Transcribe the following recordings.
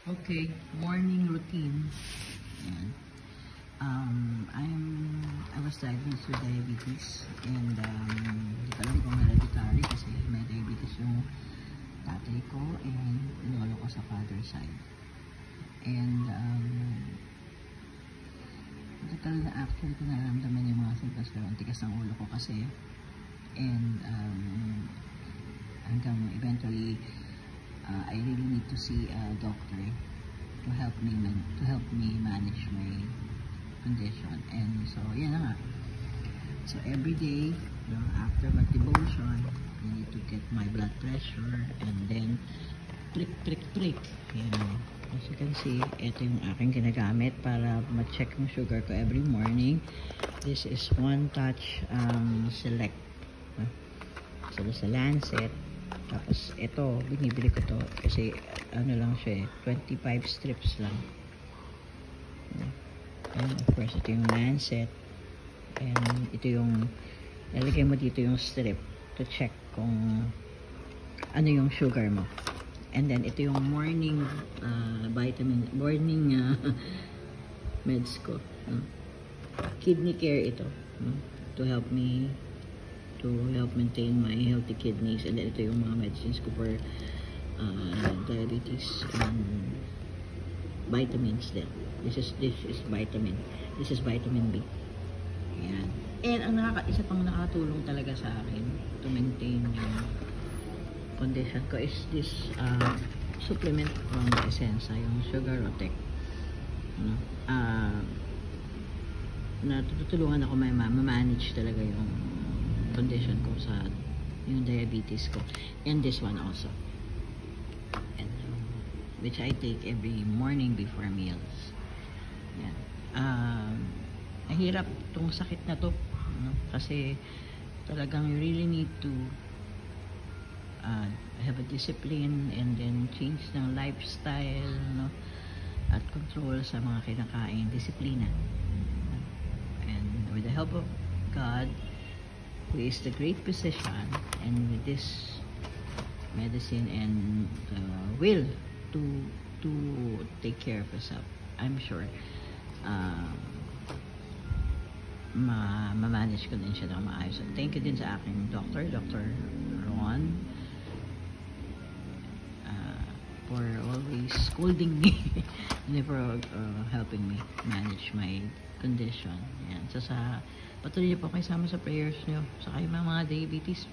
Okay, morning routine. Ayan. I was diagnosed with diabetes and hindi ko alam kung hereditary kasi may diabetes yung tatay ko and lolo ko sa father side. And total na actually ko nararamdaman yung mga symptoms pero ang tigas ng ulo ko kasi and hanggang eventually I really need to see a doctor to help me manage my condition. And so yan na nga. So every day after my devotion I need to get my blood pressure and then prick. As you can see, ito yung aking ginagamit para ma-check yung sugar ko every morning. This is One Touch Select. So sa Lancet. Tapos ito, binibili ko to kasi ano lang siya 25 strips lang. And of course, ito yung Lancet. And ito yung, lalagay mo dito yung strip to check kung ano yung sugar mo. And then ito yung morning meds ko. Kidney care ito. To help maintain my healthy kidneys. And then ito yung mga medicines ko for diabetes and vitamins din. This is vitamin. This is vitamin B. Ayan. And ang isa pang nakatulong talaga sa akin to maintain yung condition ko is this supplement from Essenza, yung Sugarotec. Natutulungan ako ma-manage talaga yung condition ko sa yung diabetes ko, and this one also, and which I take every morning before meals. Yan. Mahirap tong sakit na to, kasi talagang you really need to have a discipline and then change ng lifestyle, at control sa mga kinakain, disiplina. And with the help of God, who is the great physician, and with this medicine and will to take care of yourself, I'm sure ma-manage ko din siya ng maayos. So, thank you din sa aking Dr. Ron, for always scolding me never helping me manage my condition. Yan. So patuloy niyo po kayo sama sa prayers niyo sa kayo mga diabetes,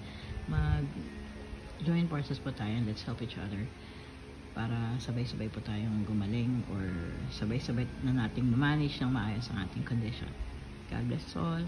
join forces po tayo and let's help each other para sabay-sabay po tayong gumaling or sabay-sabay na nating manage ng maayos ang ating condition. God bless all.